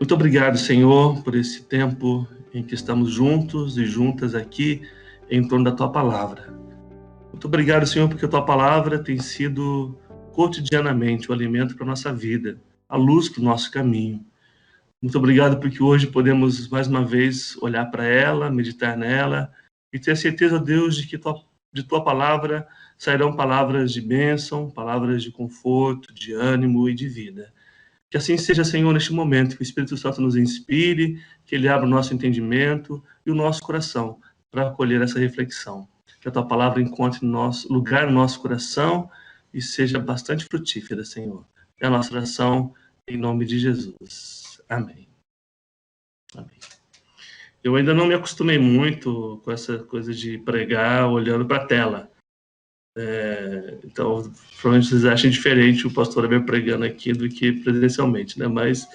Muito obrigado, Senhor, por esse tempo em que estamos juntos e juntas aqui em torno da Tua Palavra. Muito obrigado, Senhor, porque a Tua Palavra tem sido cotidianamente o alimento para a nossa vida, a luz para o nosso caminho. Muito obrigado porque hoje podemos, mais uma vez, olhar para ela, meditar nela e ter a certeza, Deus, de que de Tua Palavra sairão palavras de bênção, palavras de conforto, de ânimo e de vida. Que assim seja, Senhor, neste momento, que o Espírito Santo nos inspire, que ele abra o nosso entendimento e o nosso coração para acolher essa reflexão. Que a Tua Palavra encontre lugar no nosso coração e seja bastante frutífera, Senhor. É a nossa oração em nome de Jesus. Amém. Amém. Eu ainda não me acostumei muito com essa coisa de pregar olhando para a tela. Então, provavelmente vocês acham diferente o pastor Abel pregando aqui do que presencialmente, né? Mas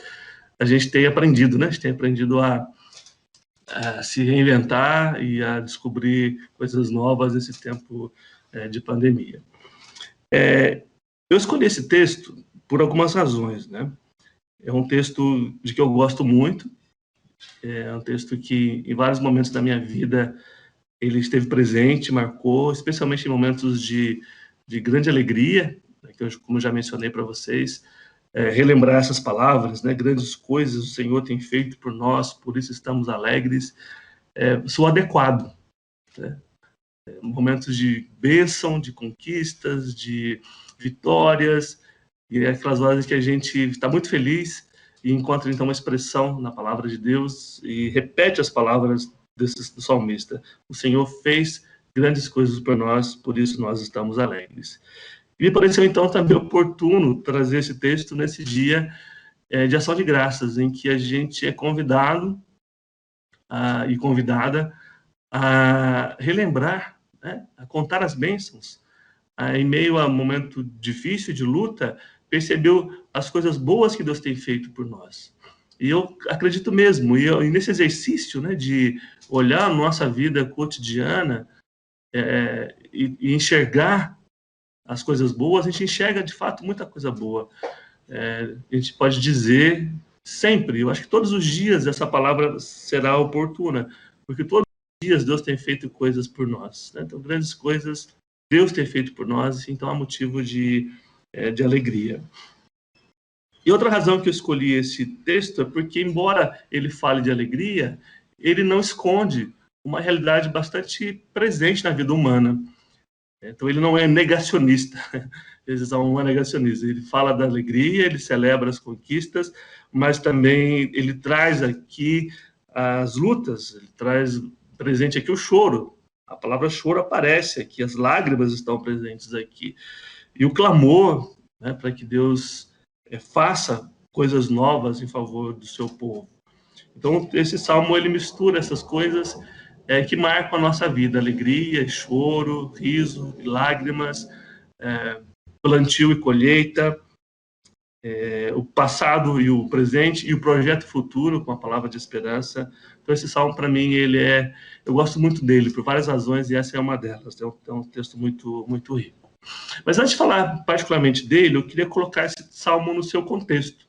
a gente tem aprendido, né? A gente tem aprendido a se reinventar e a descobrir coisas novas nesse tempo de pandemia. Eu escolhi esse texto por algumas razões, né? É um texto de que eu gosto muito, é um texto que em vários momentos da minha vida ele esteve presente, marcou, especialmente em momentos de grande alegria, né, que eu, como já mencionei para vocês, relembrar essas palavras, né, grandes coisas o Senhor tem feito por nós, por isso estamos alegres, sou adequado. Né? Momentos de bênção, de conquistas, de vitórias, e aquelas horas que a gente está muito feliz e encontra então uma expressão na palavra de Deus e repete as palavras do salmista. O Senhor fez grandes coisas por nós, por isso nós estamos alegres. E me pareceu então também oportuno trazer esse texto nesse dia de ação de graças, em que a gente é convidado e convidada a relembrar, né, a contar as bênçãos, em meio a um momento difícil de luta, percebeu as coisas boas que Deus tem feito por nós. E eu acredito mesmo, e nesse exercício, né, de olhar a nossa vida cotidiana e enxergar as coisas boas, a gente enxerga de fato muita coisa boa. A gente pode dizer sempre, eu acho que todos os dias essa palavra será oportuna, porque todos os dias Deus tem feito coisas por nós, né? Então, grandes coisas Deus tem feito por nós, então há motivo de alegria. E outra razão que eu escolhi esse texto é porque, embora ele fale de alegria, ele não esconde uma realidade bastante presente na vida humana. Então, ele não é negacionista. Jesus não é negacionista. Ele fala da alegria, ele celebra as conquistas, mas também ele traz aqui as lutas, ele traz presente aqui o choro. A palavra choro aparece aqui, as lágrimas estão presentes aqui. E o clamor, né, para que Deus faça coisas novas em favor do seu povo. Então, esse salmo, ele mistura essas coisas que marcam a nossa vida, alegria, choro, riso, lágrimas, plantio e colheita, o passado e o presente, e o projeto futuro, com a palavra de esperança. Então, esse salmo, para mim, eu gosto muito dele, por várias razões, e essa é uma delas. É um texto muito, muito rico. Mas antes de falar particularmente dele, eu queria colocar esse salmo no seu contexto.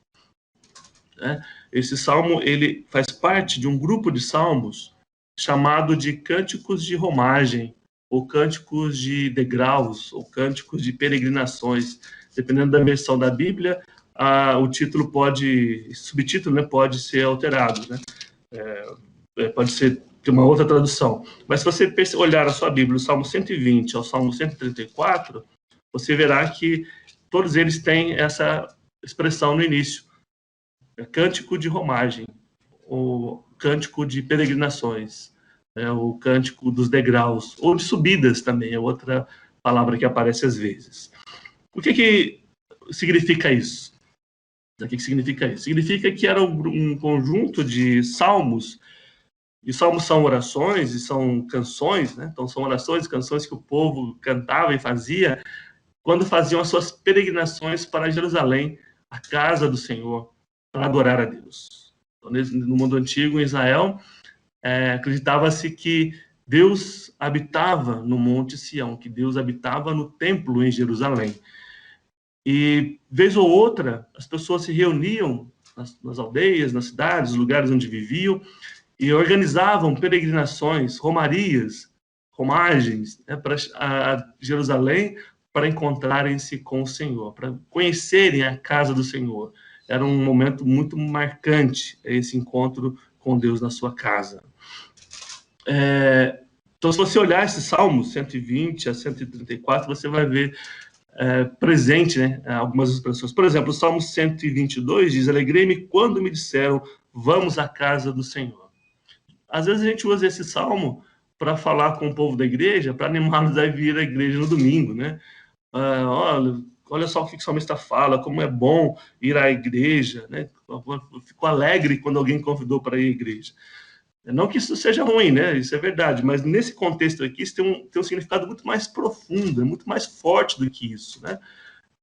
Né? Esse salmo, ele faz parte de um grupo de salmos chamado de cânticos de romagem, ou cânticos de degraus, ou cânticos de peregrinações. Dependendo da versão da Bíblia, o título subtítulo, né, pode ser alterado, né? Pode ser ter uma outra tradução. Mas se você olhar a sua Bíblia, o Salmo 120 ao Salmo 134, você verá que todos eles têm essa expressão no início. Cântico de romagem, o cântico de peregrinações, o cântico dos degraus, ou de subidas também, é outra palavra que aparece às vezes. O que significa isso? O que significa isso? Significa que era um conjunto de salmos, e salmos são orações e são canções, né? Então são orações e canções que o povo cantava e fazia quando faziam as suas peregrinações para Jerusalém, a casa do Senhor, para adorar a Deus. Então, no mundo antigo, em Israel, acreditava-se que Deus habitava no Monte Sião, que Deus habitava no templo em Jerusalém. E, vez ou outra, as pessoas se reuniam nas aldeias, nas cidades, nos lugares onde viviam, e organizavam peregrinações, romarias, romagens, né, para Jerusalém, para encontrarem-se com o Senhor, para conhecerem a casa do Senhor. Era um momento muito marcante, esse encontro com Deus na sua casa. Então, se você olhar esses salmos, 120 a 134, você vai ver presente, né, algumas expressões. Por exemplo, o Salmo 122 diz: alegrei-me quando me disseram, vamos à casa do Senhor. Às vezes a gente usa esse salmo para falar com o povo da igreja, para animá-los a vir à igreja no domingo, né? Olha só o que o salmista fala, como é bom ir à igreja, né? Eu fico alegre quando alguém convidou para ir à igreja. Não que isso seja ruim, né? Isso é verdade, mas nesse contexto aqui, isso tem um significado muito mais profundo, é muito mais forte do que isso, né?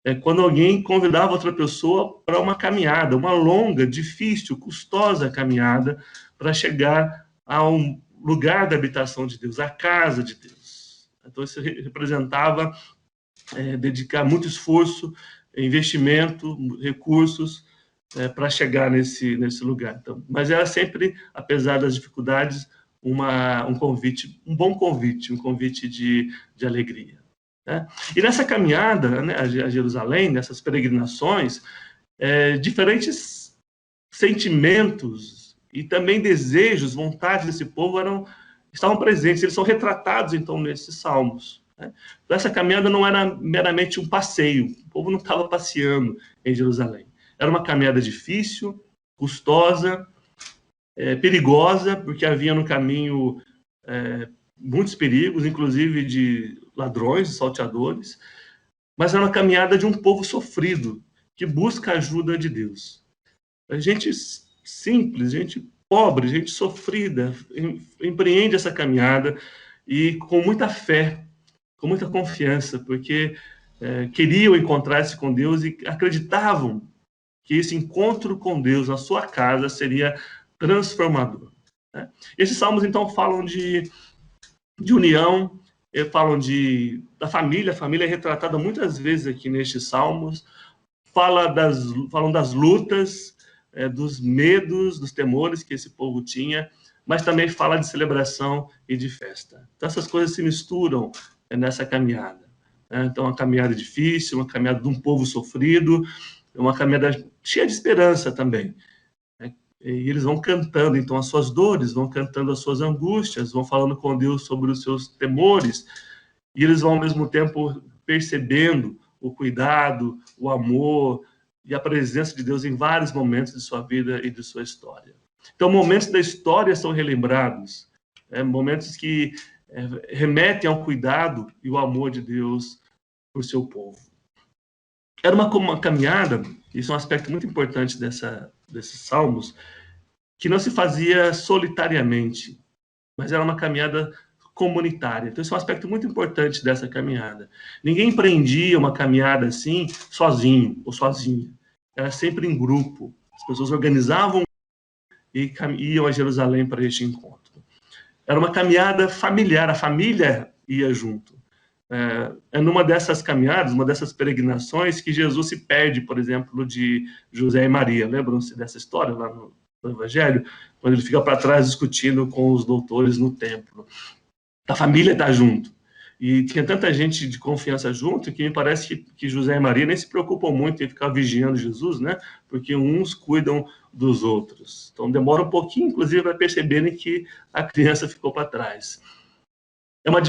É quando alguém convidava outra pessoa para uma caminhada, uma longa, difícil, custosa caminhada, para chegar a um lugar da habitação de Deus, a casa de Deus. Então, isso representava dedicar muito esforço, investimento, recursos, para chegar nesse lugar. Então, mas era sempre, apesar das dificuldades, um convite, um bom convite, um convite de alegria. Né? E nessa caminhada, né, a Jerusalém, nessas peregrinações, diferentes sentimentos e também desejos, vontades desse povo estavam presentes. Eles são retratados, então, nesses salmos. Né? Então, essa caminhada não era meramente um passeio. O povo não estava passeando em Jerusalém. Era uma caminhada difícil, custosa, perigosa, porque havia no caminho muitos perigos, inclusive de ladrões, salteadores, mas era uma caminhada de um povo sofrido, que busca a ajuda de Deus. A gente simples, gente pobre, gente sofrida, empreende essa caminhada e com muita fé, com muita confiança, porque queriam encontrar-se com Deus e acreditavam que esse encontro com Deus na sua casa seria transformador. Né? Esses salmos, então, falam de união, falam da família. A família é retratada muitas vezes aqui nestes salmos. Falam das lutas, dos medos, dos temores que esse povo tinha, mas também fala de celebração e de festa. Então, essas coisas se misturam nessa caminhada. Então, uma caminhada difícil, uma caminhada de um povo sofrido, uma caminhada cheia de esperança também. E eles vão cantando, então, as suas dores, vão cantando as suas angústias, vão falando com Deus sobre os seus temores, e eles vão, ao mesmo tempo, percebendo o cuidado, o amor e a presença de Deus em vários momentos de sua vida e de sua história. Então, momentos da história são relembrados, momentos que remetem ao cuidado e o amor de Deus por seu povo. Era uma caminhada, isso é um aspecto muito importante desses salmos, que não se fazia solitariamente, mas era uma caminhada comunitária. Então, isso é um aspecto muito importante dessa caminhada. Ninguém empreendia uma caminhada assim sozinho ou sozinha. Era sempre em grupo. As pessoas organizavam e iam a Jerusalém para este encontro. Era uma caminhada familiar, a família ia junto. Numa dessas caminhadas, uma dessas peregrinações, que Jesus se perde, por exemplo, de José e Maria. Lembram-se dessa história lá no Evangelho? Quando ele fica para trás discutindo com os doutores no templo. A família está junto. E tinha tanta gente de confiança junto que me parece que José e Maria nem se preocupam muito em ficar vigiando Jesus, né? Porque uns cuidam dos outros. Então demora um pouquinho, inclusive, para perceberem que a criança ficou para trás. É uma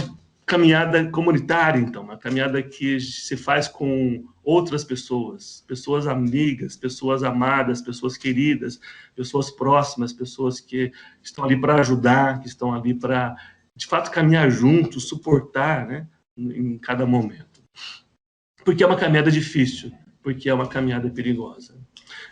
caminhada comunitária, então, uma caminhada que se faz com outras pessoas, pessoas amigas, pessoas amadas, pessoas queridas, pessoas próximas, pessoas que estão ali para ajudar, que estão ali para, de fato, caminhar juntos, suportar, né, em cada momento. Porque é uma caminhada difícil, porque é uma caminhada perigosa.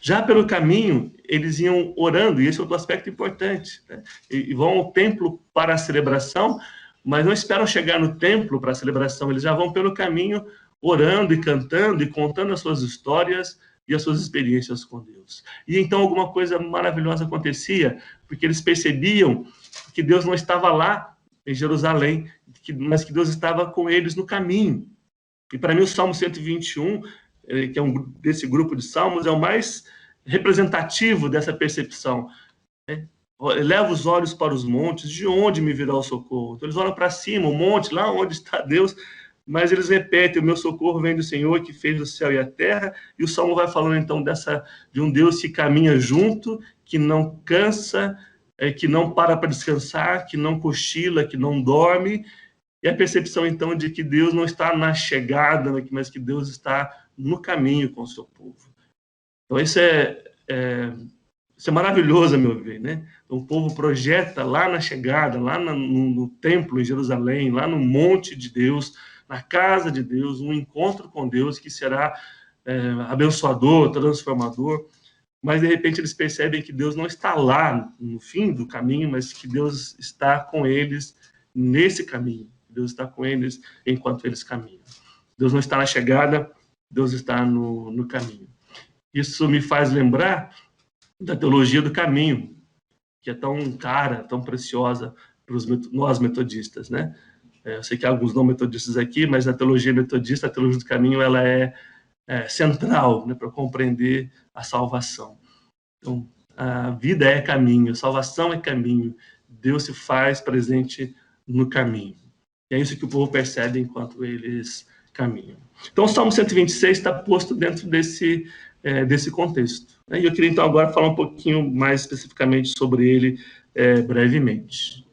Já pelo caminho, eles iam orando, e esse é outro aspecto importante, né? E vão ao templo para a celebração, mas não esperam chegar no templo para a celebração, eles já vão pelo caminho orando e cantando e contando as suas histórias e as suas experiências com Deus. E então alguma coisa maravilhosa acontecia, porque eles percebiam que Deus não estava lá em Jerusalém, mas que Deus estava com eles no caminho. E para mim o Salmo 121, que é desse grupo de salmos, é o mais representativo dessa percepção, né? Leva os olhos para os montes, de onde me virá o socorro? Então eles olham para cima, o monte, lá onde está Deus, mas eles repetem, o meu socorro vem do Senhor que fez o céu e a terra, e o Salmo vai falando então de um Deus que caminha junto, que não cansa, que não para descansar, que não cochila, que não dorme, e a percepção então de que Deus não está na chegada, mas que Deus está no caminho com o seu povo. Então isso é maravilhoso, a meu ver, né? Então, o povo projeta lá na chegada, lá no templo em Jerusalém, lá no monte de Deus, na casa de Deus, um encontro com Deus que será abençoador, transformador, mas de repente eles percebem que Deus não está lá no fim do caminho, mas que Deus está com eles nesse caminho. Deus está com eles enquanto eles caminham. Deus não está na chegada, Deus está no caminho. Isso me faz lembrar da teologia do caminho, que é tão cara, tão preciosa para nós metodistas, né? Eu sei que há alguns não metodistas aqui, mas a teologia metodista, a teologia do caminho, ela é central, né, para compreender a salvação. Então, a vida é caminho, a salvação é caminho, Deus se faz presente no caminho. E é isso que o povo percebe enquanto eles caminham. Então, o Salmo 126 está posto dentro desse contexto. E eu queria, então, agora falar um pouquinho mais especificamente sobre ele brevemente.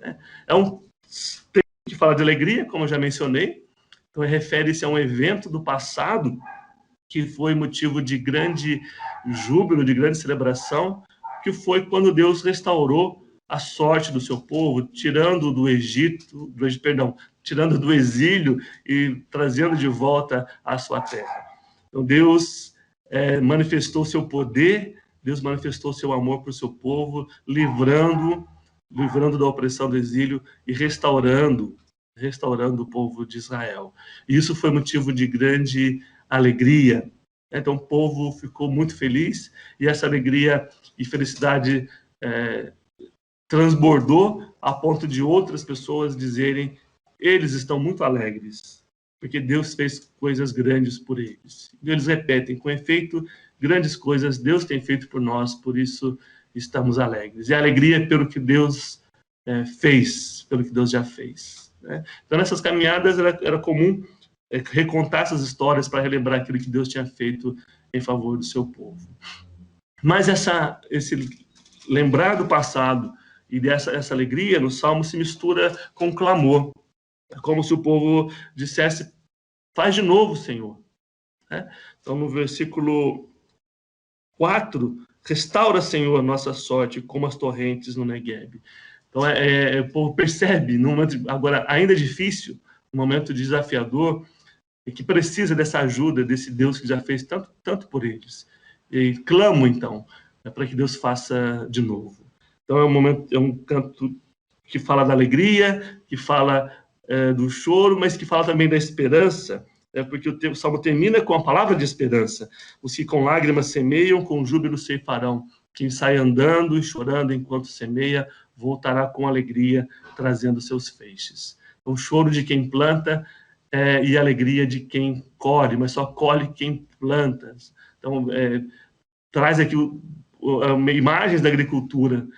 É um texto que fala de alegria, como eu já mencionei, então refere-se a um evento do passado que foi motivo de grande júbilo, de grande celebração, que foi quando Deus restaurou a sorte do seu povo, tirando do exílio e trazendo de volta a sua terra. Então Deus manifestou seu poder, Deus manifestou seu amor para o seu povo, livrando da opressão do exílio e restaurando o povo de Israel. E isso foi motivo de grande alegria. Então o povo ficou muito feliz e essa alegria e felicidade transbordou a ponto de outras pessoas dizerem: eles estão muito alegres, porque Deus fez coisas grandes por eles. E eles repetem: com efeito, grandes coisas Deus tem feito por nós, por isso estamos alegres. E a alegria é pelo que Deus fez, pelo que Deus já fez. Né? Então, nessas caminhadas, era comum recontar essas histórias para relembrar aquilo que Deus tinha feito em favor do seu povo. Mas esse lembrar do passado e essa alegria no Salmo se mistura com clamor. É como se o povo dissesse: faz de novo, Senhor. Então, no versículo 4, restaura, Senhor, a nossa sorte como as torrentes no Negueb. Então, o povo percebe, num momento agora ainda difícil, um momento desafiador, e que precisa dessa ajuda, desse Deus que já fez tanto por eles. E clamo, então, para que Deus faça de novo. Então, é um canto que fala da alegria, que fala do choro, mas que fala também da esperança, porque o Salmo termina com a palavra de esperança. Os que com lágrimas semeiam, com júbilo ceifarão. Quem sai andando e chorando enquanto semeia, voltará com alegria, trazendo seus feixes. Então, o choro de quem planta e a alegria de quem colhe, mas só colhe quem planta. Então, traz aqui imagens da agricultura.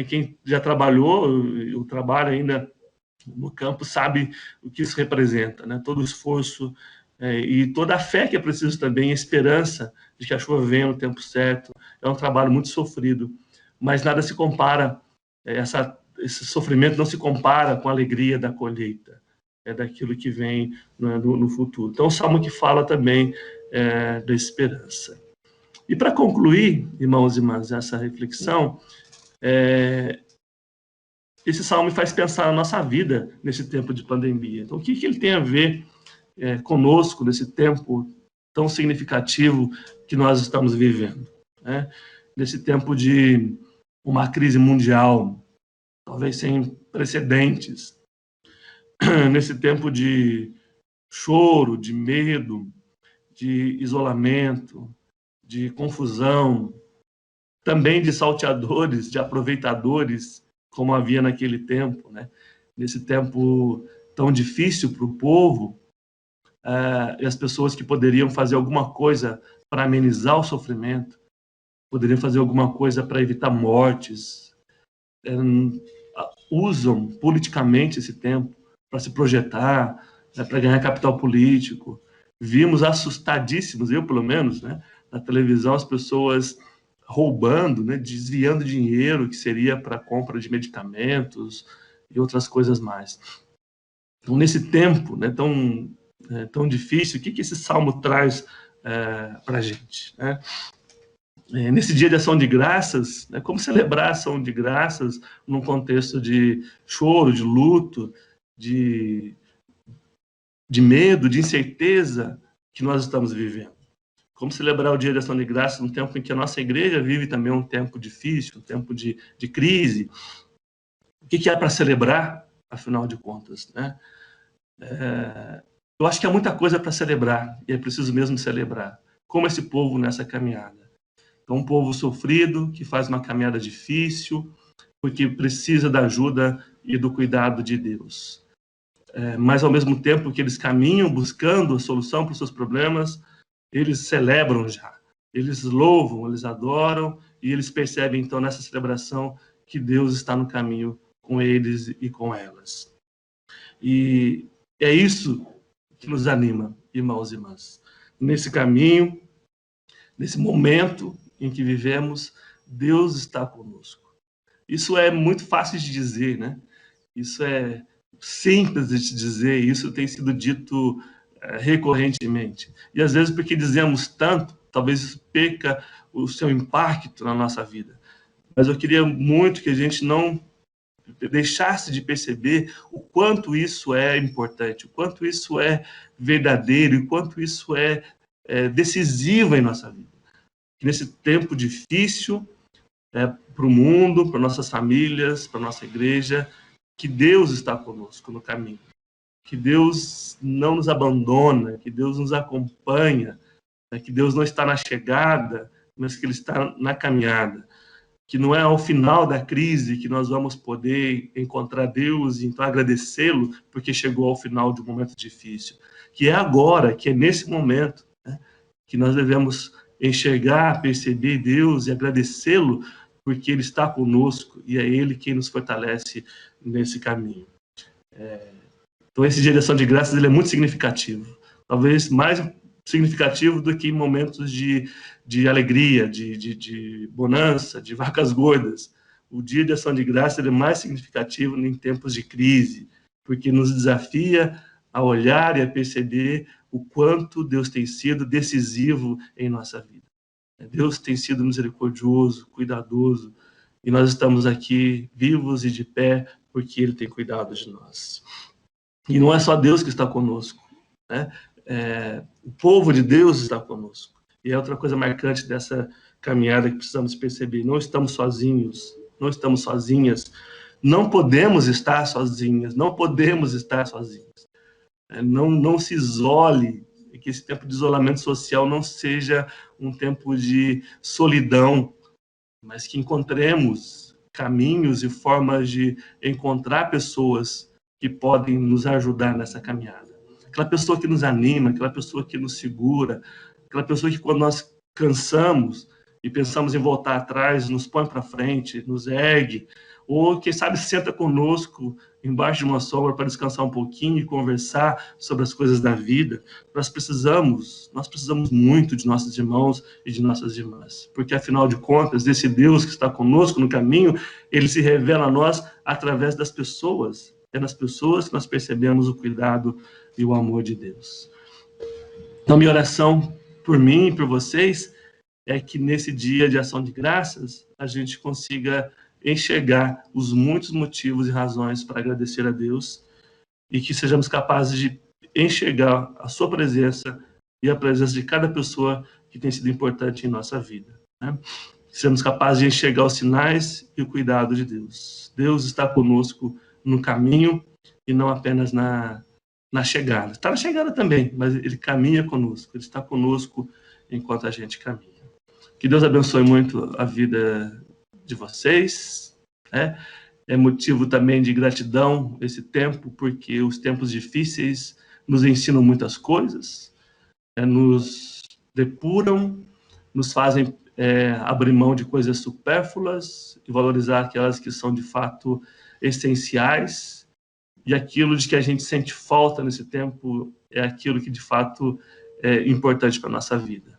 Quem já trabalhou, ou trabalha ainda no campo, sabe o que isso representa, né? Todo o esforço e toda a fé que é preciso também, a esperança de que a chuva venha no tempo certo. É um trabalho muito sofrido, mas nada se compara, esse sofrimento não se compara com a alegria da colheita, daquilo que vem no futuro. Então, o Salmo que fala também da esperança. E para concluir, irmãos e irmãs, essa reflexão, esse Salmo me faz pensar na nossa vida nesse tempo de pandemia. Então, o que ele tem a ver conosco nesse tempo tão significativo que nós estamos vivendo, né? Nesse tempo de uma crise mundial, talvez sem precedentes, nesse tempo de choro, de medo, de isolamento, de confusão, também de salteadores, de aproveitadores, como havia naquele tempo, né? Nesse tempo tão difícil para o povo, e as pessoas que poderiam fazer alguma coisa para amenizar o sofrimento, poderiam fazer alguma coisa para evitar mortes, usam politicamente esse tempo para se projetar, né, para ganhar capital político. Vimos assustadíssimos, eu pelo menos, né, na televisão, as pessoas roubando, né, desviando dinheiro que seria para compra de medicamentos e outras coisas mais. Então, nesse tempo, né, tão difícil, o que esse salmo traz para a gente, né? Nesse dia de ação de graças, né, como celebrar a ação de graças num contexto de choro, de luto, de medo, de incerteza que nós estamos vivendo? Como celebrar o dia de ação de graças num tempo em que a nossa igreja vive também um tempo difícil, um tempo de crise? O que há para celebrar, afinal de contas, né? Eu acho que há muita coisa para celebrar, e é preciso mesmo celebrar, como esse povo nessa caminhada. Então, um povo sofrido, que faz uma caminhada difícil, porque precisa da ajuda e do cuidado de Deus. Mas, ao mesmo tempo que eles caminham buscando a solução para os seus problemas, eles celebram já. Eles louvam, eles adoram, e eles percebem, então, nessa celebração, que Deus está no caminho com eles e com elas. E é isso que nos anima, irmãos e irmãs. Nesse caminho, nesse momento em que vivemos, Deus está conosco. Isso é muito fácil de dizer, né? Isso é simples de dizer, isso tem sido dito recorrentemente. E às vezes, porque dizemos tanto, talvez isso perca o seu impacto na nossa vida. Mas eu queria muito que a gente não deixasse de perceber o quanto isso é importante, o quanto isso é verdadeiro, e o quanto isso é decisivo em nossa vida. Que nesse tempo difícil, para o mundo, para nossas famílias, para nossa igreja, que Deus está conosco no caminho, que Deus não nos abandona, que Deus nos acompanha, né, que Deus não está na chegada, mas que Ele está na caminhada, que não é ao final da crise que nós vamos poder encontrar Deus e então agradecê-lo porque chegou ao final de um momento difícil, que é agora, que é nesse momento, né, que nós devemos enxergar, perceber Deus e agradecê-lo porque Ele está conosco e é Ele quem nos fortalece nesse caminho. Então, esse dia de ação de graças ele é muito significativo. Talvez mais significativo do que em momentos de alegria, de bonança, de vacas gordas. O dia de ação de graças ele é mais significativo em tempos de crise, porque nos desafia a olhar e a perceber o quanto Deus tem sido decisivo em nossa vida. Deus tem sido misericordioso, cuidadoso, e nós estamos aqui vivos e de pé porque Ele tem cuidado de nós. E não é só Deus que está conosco, né? O povo de Deus está conosco. E é outra coisa marcante dessa caminhada que precisamos perceber. Não estamos sozinhos, não estamos sozinhas, não podemos estar sozinhas, não podemos estar sozinhos. Não se isole, que esse tempo de isolamento social não seja um tempo de solidão, mas que encontremos caminhos e formas de encontrar pessoas que podem nos ajudar nessa caminhada. Aquela pessoa que nos anima, aquela pessoa que nos segura, aquela pessoa que quando nós cansamos e pensamos em voltar atrás, nos põe para frente, nos ergue, ou quem sabe senta conosco embaixo de uma sombra para descansar um pouquinho e conversar sobre as coisas da vida. Nós precisamos muito de nossos irmãos e de nossas irmãs, porque afinal de contas, esse Deus que está conosco no caminho, ele se revela a nós através das pessoas. É nas pessoas que nós percebemos o cuidado e o amor de Deus. Então, minha oração por mim e por vocês é que nesse dia de ação de graças, a gente consiga enxergar os muitos motivos e razões para agradecer a Deus e que sejamos capazes de enxergar a sua presença e a presença de cada pessoa que tem sido importante em nossa vida, né? Sejamos capazes de enxergar os sinais e o cuidado de Deus. Deus está conosco no caminho e não apenas na chegada. Está na chegada também, mas Ele caminha conosco, Ele está conosco enquanto a gente caminha. Que Deus abençoe muito a vida de vocês, né? É motivo também de gratidão esse tempo, porque os tempos difíceis nos ensinam muitas coisas, nos depuram, nos fazem abrir mão de coisas supérfluas e valorizar aquelas que são de fato essenciais, e aquilo de que a gente sente falta nesse tempo é aquilo que de fato é importante para a nossa vida.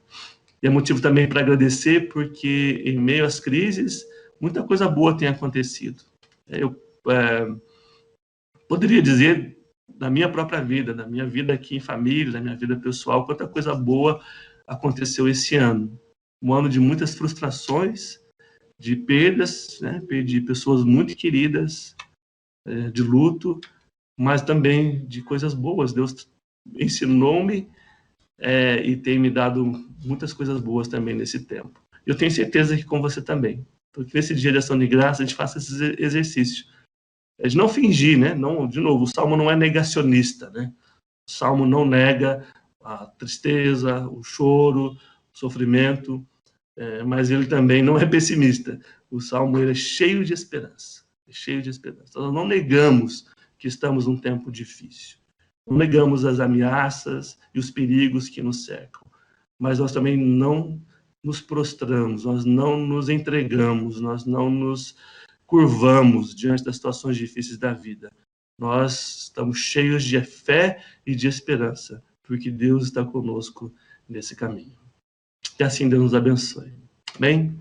E é motivo também para agradecer, porque em meio às crises, muita coisa boa tem acontecido. Eu poderia dizer da minha própria vida, da minha vida aqui em família, da minha vida pessoal, quanta coisa boa aconteceu esse ano. Um ano de muitas frustrações, de perdas, né? Perdi pessoas muito queridas, de luto, mas também de coisas boas. Deus ensinou-me e tem me dado muitas coisas boas também nesse tempo. Eu tenho certeza que com você também. Porque nesse dia de ação de graça a gente faça esse exercício. É de não fingir, né? Não, de novo, o Salmo não é negacionista, né? O Salmo não nega a tristeza, o choro, o sofrimento, mas ele também não é pessimista. O Salmo ele é cheio de esperança, é cheio de esperança. Nós não negamos que estamos num tempo difícil, não negamos as ameaças e os perigos que nos cercam, mas nós também não nos prostramos, nós não nos entregamos, nós não nos curvamos diante das situações difíceis da vida. Nós estamos cheios de fé e de esperança, porque Deus está conosco nesse caminho. Que assim Deus nos abençoe. Amém?